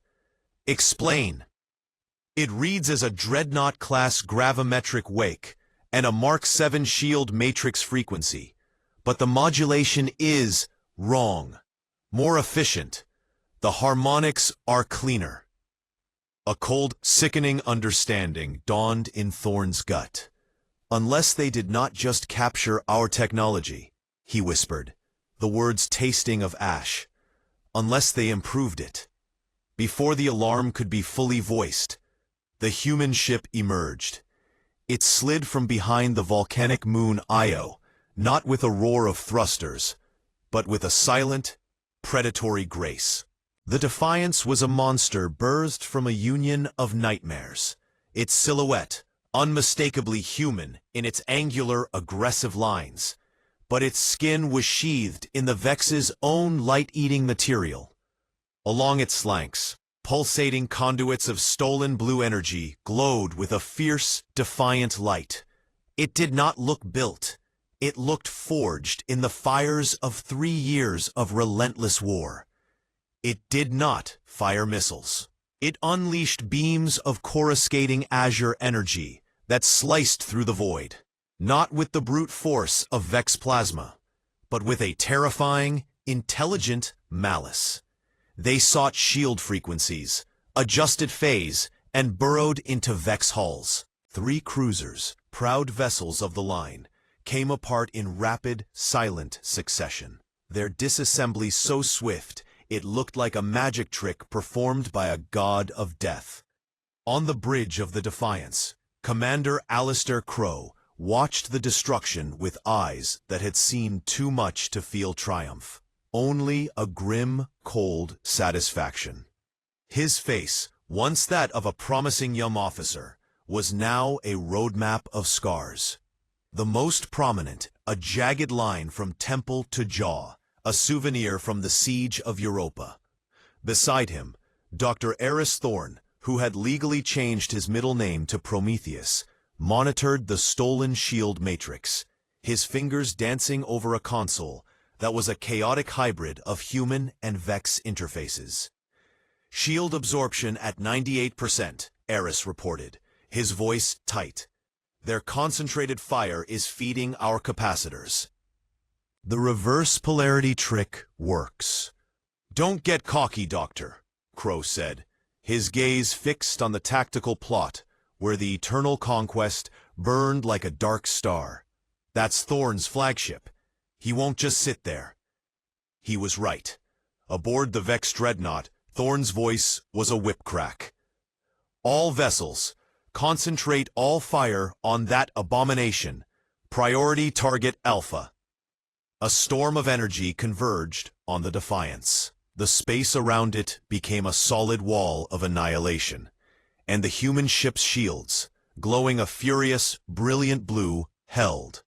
"Explain." "It reads as a Dreadnought-class gravimetric wake and a Mark 7 shield matrix frequency, but the modulation is wrong, more efficient. The harmonics are cleaner." A cold, sickening understanding dawned in Thorne's gut. "Unless they did not just capture our technology," he whispered, the words tasting of ash. "Unless they improved it." Before the alarm could be fully voiced, the human ship emerged. It slid from behind the volcanic moon Io, not with a roar of thrusters, but with a silent, predatory grace. The Defiance was a monster birthed from a union of nightmares. Its silhouette, unmistakably human in its angular, aggressive lines, but its skin was sheathed in the Vex's own light-eating material. Along its flanks, pulsating conduits of stolen blue energy glowed with a fierce, defiant light. It did not look built. It looked forged in the fires of 3 years of relentless war. It did not fire missiles. It unleashed beams of coruscating azure energy that sliced through the void, not with the brute force of Vex plasma, but with a terrifying, intelligent malice. They sought shield frequencies, adjusted phase, and burrowed into Vex hulls. 3 cruisers, proud vessels of the line, came apart in rapid, silent succession. Their disassembly so swift, it looked like a magic trick performed by a god of death. On the bridge of the Defiance, Commander Alistair Crow watched the destruction with eyes that had seen too much to feel triumph. Only a grim, cold satisfaction. His face, once that of a promising young officer, was now a roadmap of scars. The most prominent, a jagged line from temple to jaw, a souvenir from the siege of Europa. Beside him, Dr. Eris Thorne, who had legally changed his middle name to Prometheus, monitored the stolen shield matrix, his fingers dancing over a console that was a chaotic hybrid of human and Vex interfaces. Shield absorption at 98%, Eris reported, his voice tight. Their concentrated fire is feeding our capacitors. The reverse polarity trick works. Don't get cocky, Doctor, Crow said, his gaze fixed on the tactical plot where the Eternal Conquest burned like a dark star. That's Thorne's flagship. He won't just sit there. He was right. Aboard the Vex Dreadnought, Thorne's voice was a whip crack. All vessels, concentrate all fire on that abomination. Priority target Alpha. A storm of energy converged on the Defiance. The space around it became a solid wall of annihilation, and the human ship's shields, glowing a furious, brilliant blue, held.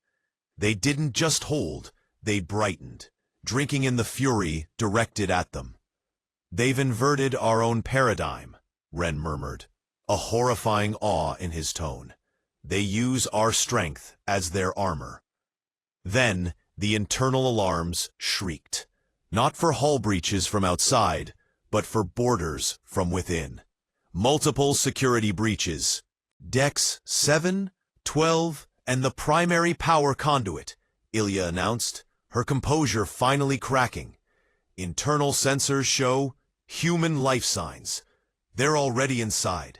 They didn't just hold, they brightened, drinking in the fury directed at them. They've inverted our own paradigm, Wren murmured, a horrifying awe in his tone. They use our strength as their armor. Then, the internal alarms shrieked, not for hull breaches from outside, but for boarders from within. Multiple security breaches. Decks 7, 12, and the primary power conduit, Ilya announced, her composure finally cracking. Internal sensors show human life signs. They're already inside.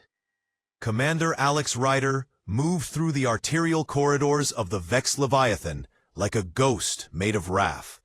Commander Alex Ryder moved through the arterial corridors of the Vex Leviathan like a ghost made of wrath.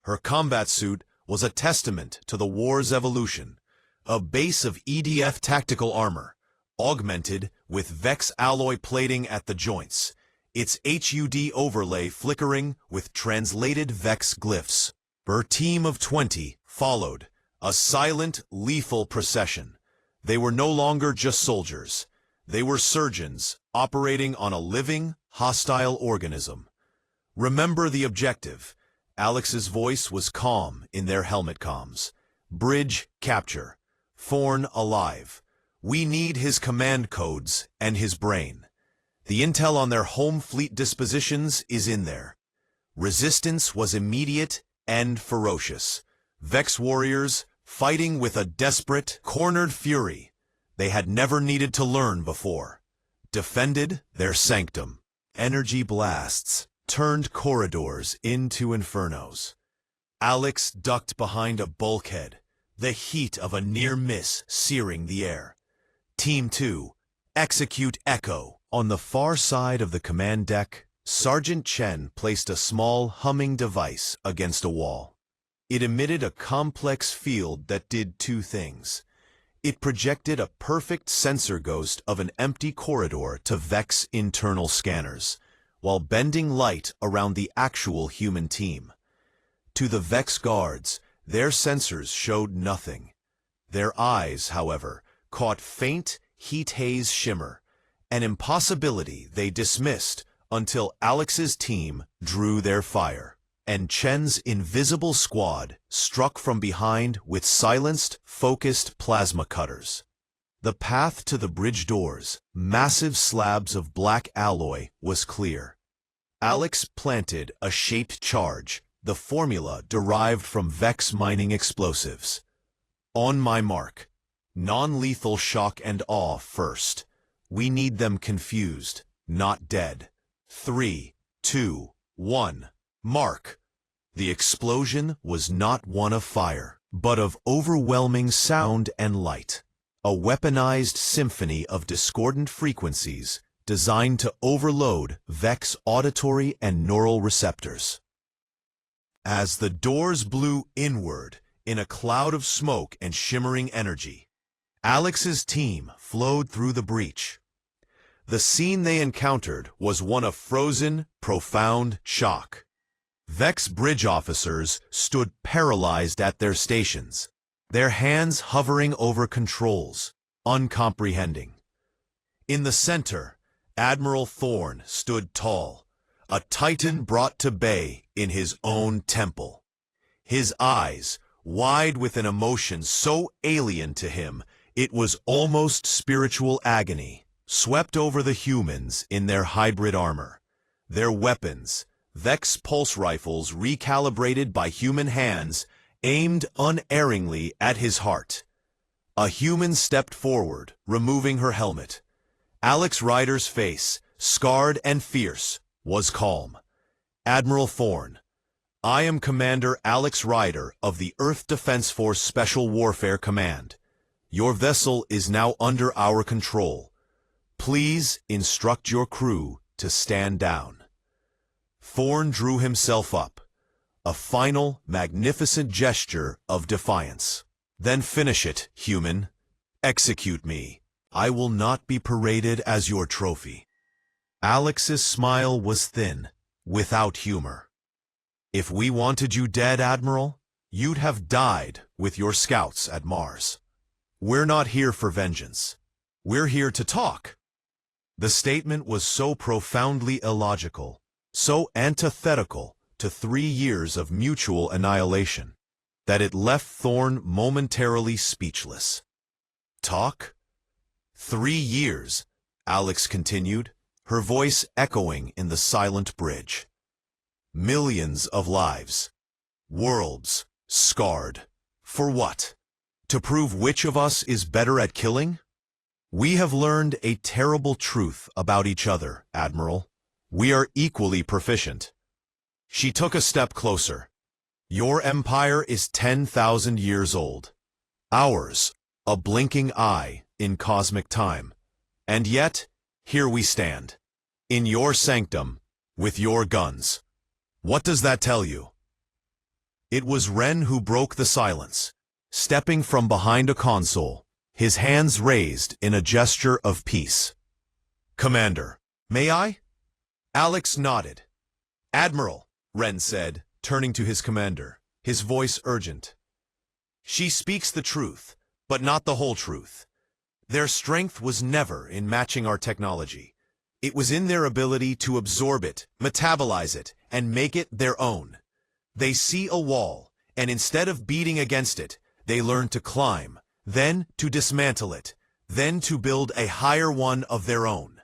Her combat suit was a testament to the war's evolution, a base of EDF tactical armor, augmented with Vex alloy plating at the joints, its HUD overlay flickering with translated Vex glyphs. Her team of 20 followed, a silent, lethal procession. They were no longer just soldiers. They were surgeons operating on a living, hostile organism. Remember the objective. Alex's voice was calm in their helmet comms. Bridge capture. Thorne alive. We need his command codes and his brain. The intel on their home fleet dispositions is in there. Resistance was immediate and ferocious. Vex warriors fighting with a desperate, cornered fury they had never needed to learn before. Defended their sanctum. Energy blasts turned corridors into infernos. Alex ducked behind a bulkhead, the heat of a near miss searing the air. Team 2, execute Echo. On the far side of the command deck, Sergeant Chen placed a small humming device against a wall. It emitted a complex field that did 2 things. It projected a perfect sensor ghost of an empty corridor to Vex internal scanners, while bending light around the actual human team. To the Vex guards, Their sensors showed nothing. Their eyes, however, caught faint heat haze shimmer, an impossibility they dismissed until Alex's team drew their fire, and Chen's invisible squad struck from behind with silenced, focused plasma cutters. The path to the bridge doors, massive slabs of black alloy, was clear. Alex planted a shaped charge, the formula derived from Vex mining explosives. On my mark. Non-lethal shock and awe first. We need them confused, not dead. 3, 2, 1. Mark. The explosion was not one of fire, but of overwhelming sound and light. A weaponized symphony of discordant frequencies designed to overload Vex auditory and neural receptors. As the doors blew inward in a cloud of smoke and shimmering energy, Alex's team flowed through the breach. The scene they encountered was one of frozen, profound shock. Vex bridge officers stood paralyzed at their stations, their hands hovering over controls, uncomprehending. In the center, Admiral Thorne stood tall, a titan brought to bay in his own temple. His eyes, wide with an emotion so alien to him, it was almost spiritual agony, swept over the humans in their hybrid armor. Their weapons, Vex pulse rifles recalibrated by human hands, aimed unerringly at his heart. A human stepped forward, removing her helmet. Alex Ryder's face, scarred and fierce, was calm. Admiral Thorne, I am Commander Alex Ryder of the Earth Defense Force Special Warfare Command. Your vessel is now under our control. Please instruct your crew to stand down. Thorne drew himself up, a final, magnificent gesture of defiance. Then finish it, human. Execute me. I will not be paraded as your trophy. Alex's smile was thin, without humor. If we wanted you dead, Admiral, you'd have died with your scouts at Mars. We're not here for vengeance. We're here to talk. The statement was so profoundly illogical, so antithetical to 3 years of mutual annihilation, that it left Thorne momentarily speechless. Talk? 3 years, Alex continued, her voice echoing in the silent bridge. Millions of lives. Worlds scarred. For what? To prove which of us is better at killing? We have learned a terrible truth about each other, Admiral. We are equally proficient. She took a step closer. Your empire is 10,000 years old. Ours, a blinking eye in cosmic time. And yet, here we stand. In your sanctum, with your guns. What does that tell you? It was Ren who broke the silence, stepping from behind a console, his hands raised in a gesture of peace. Commander, may I? Alex nodded. Admiral, Ren said, turning to his commander, his voice urgent. She speaks the truth, but not the whole truth. Their strength was never in matching our technology. It was in their ability to absorb it, metabolize it, and make it their own. They see a wall, and instead of beating against it, they learn to climb, then to dismantle it, then to build a higher one of their own.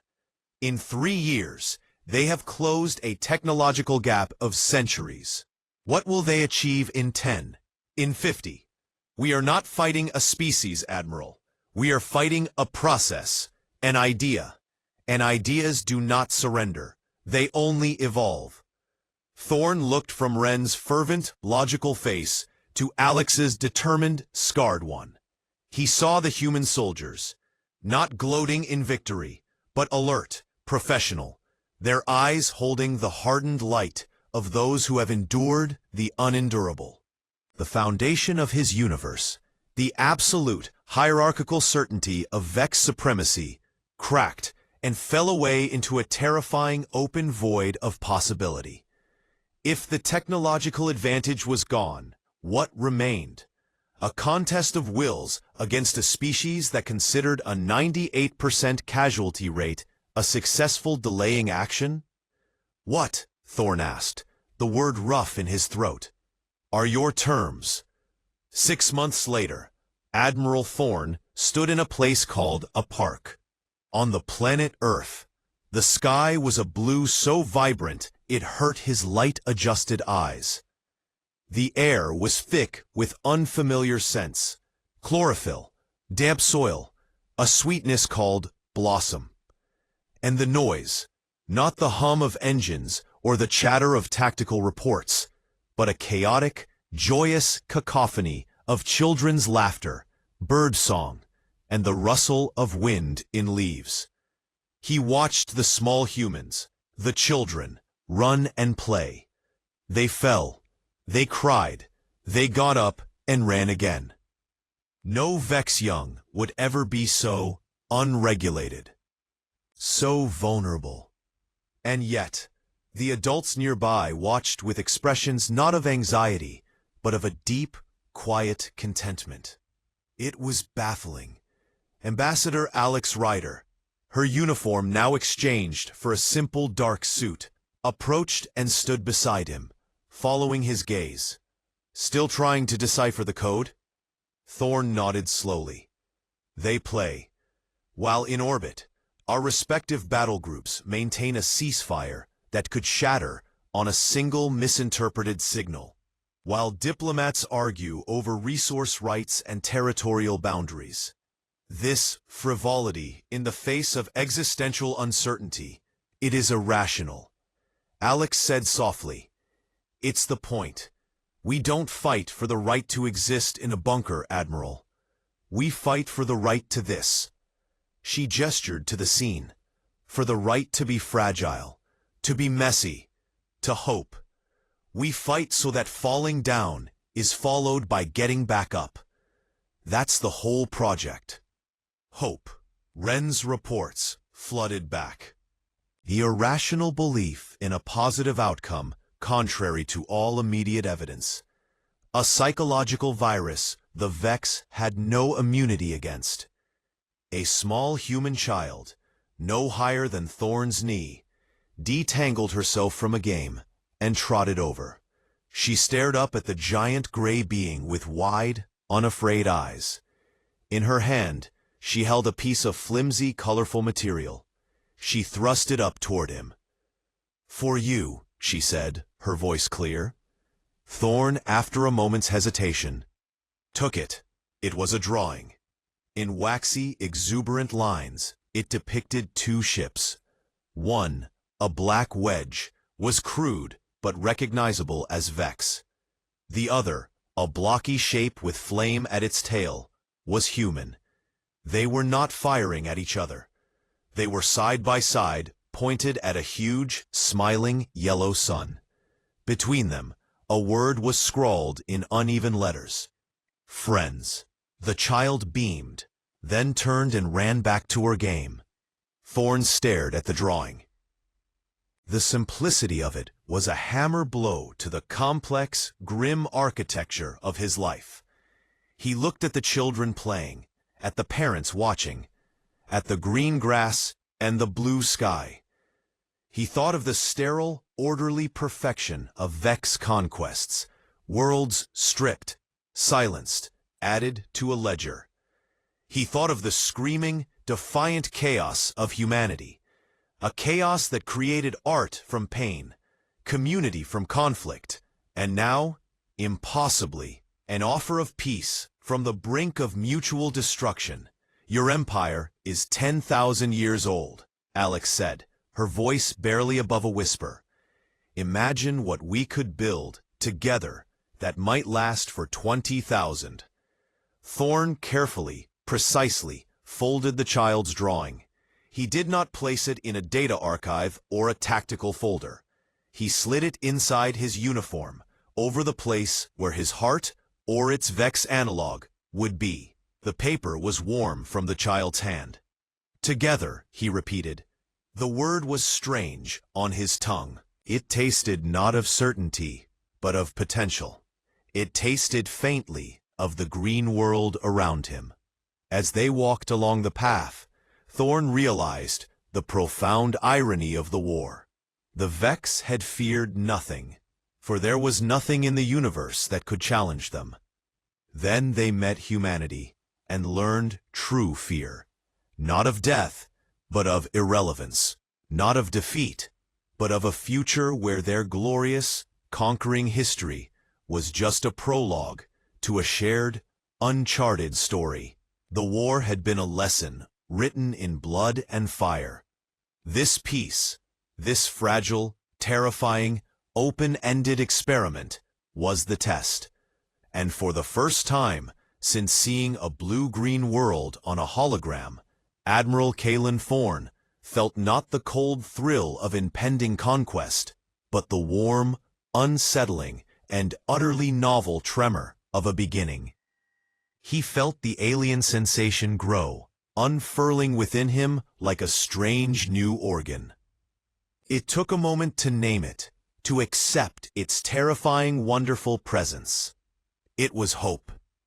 In 3 years, they have closed a technological gap of centuries. What will they achieve in 10, in 50? We are not fighting a species, Admiral. We are fighting a process, an idea. And ideas do not surrender. They only evolve. Thorne looked from Ren's fervent, logical face to Alex's determined, scarred one. He saw the human soldiers, not gloating in victory, but alert, professional, their eyes holding the hardened light of those who have endured the unendurable. The foundation of his universe, the absolute, hierarchical certainty of Vex supremacy, cracked and fell away into a terrifying open void of possibility. If the technological advantage was gone, What remained? A contest of wills against a species that considered a 98% casualty rate a successful delaying action? What, Thorn asked, the word rough in his throat, are your terms? 6 months later, Admiral Thorn stood in a place called a park. On the planet Earth, the sky was a blue so vibrant it hurt his light-adjusted eyes. The air was thick with unfamiliar scents, chlorophyll, damp soil, a sweetness called blossom. And the noise, not the hum of engines or the chatter of tactical reports, but a chaotic, joyous cacophony of children's laughter, bird song, and the rustle of wind in leaves. He watched the small humans, the children, run and play. They fell, they cried, they got up and ran again. No Vex young would ever be so unregulated, so vulnerable. And yet, the adults nearby watched with expressions not of anxiety, but of a deep, quiet contentment. It was baffling. Ambassador Alex Ryder, her uniform now exchanged for a simple dark suit, approached and stood beside him, following his gaze. Still trying to decipher the code? Thorn nodded slowly. They play. While in orbit, our respective battle groups maintain a ceasefire that could shatter on a single misinterpreted signal, while diplomats argue over resource rights and territorial boundaries. This frivolity in the face of existential uncertainty, it is irrational. Alex said softly, "It's the point. We don't fight for the right to exist in a bunker, Admiral. We fight for the right to this." She gestured to the scene. For the right to be fragile, to be messy, to hope. We fight so that falling down is followed by getting back up. That's the whole project. Hope. Wren's reports flooded back. The irrational belief in a positive outcome contrary to all immediate evidence. A psychological virus the Vex had no immunity against. A small human child, no higher than Thorn's knee, detangled herself from a game and trotted over. She stared up at the giant gray being with wide, unafraid eyes. In her hand, she held a piece of flimsy, colorful material. She thrust it up toward him. "For you," she said, her voice clear. Thorn, after a moment's hesitation, took it. It was a drawing. In waxy, exuberant lines, it depicted 2 ships. One, a black wedge, was crude but recognizable as Vex. The other, a blocky shape with flame at its tail, was human. They were not firing at each other. They were side by side, pointed at a huge, smiling yellow sun. Between them, a word was scrawled in uneven letters. Friends. The child beamed, then turned and ran back to her game. Thorn stared at the drawing. The simplicity of it was a hammer blow to the complex, grim architecture of his life. He looked at the children playing, at the parents watching, at the green grass and the blue sky. He thought of the sterile, orderly perfection of Vex conquests, worlds stripped, silenced, added to a ledger. He thought of the screaming, defiant chaos of humanity, a chaos that created art from pain, community from conflict, and now, impossibly, an offer of peace from the brink of mutual destruction. "Your empire is 10,000 years old," Alex said, her voice barely above a whisper. "Imagine what we could build, together, that might last for 20,000. Thorn carefully, precisely, folded the child's drawing. He did not place it in a data archive or a tactical folder. He slid it inside his uniform, over the place where his heart, or its Vex analog, would be. The paper was warm from the child's hand. "Together," he repeated. The word was strange on his tongue. It tasted not of certainty, but of potential. It tasted faintly of the green world around him. As they walked along the path, Thorn realized the profound irony of the war. The Vex had feared nothing, for there was nothing in the universe that could challenge them. Then they met humanity and learned true fear, not of death, but of irrelevance, not of defeat, but of a future where their glorious, conquering history was just a prologue to a shared, uncharted story. The war had been a lesson written in blood and fire. This peace, this fragile, terrifying, open-ended experiment was the test. And for the first time since seeing a blue-green world on a hologram, Admiral Kalen Thorn felt not the cold thrill of impending conquest, but the warm, unsettling, and utterly novel tremor of a beginning. He felt the alien sensation grow, unfurling within him like a strange new organ. It took a moment to name it, to accept its terrifying, wonderful presence. It was hope.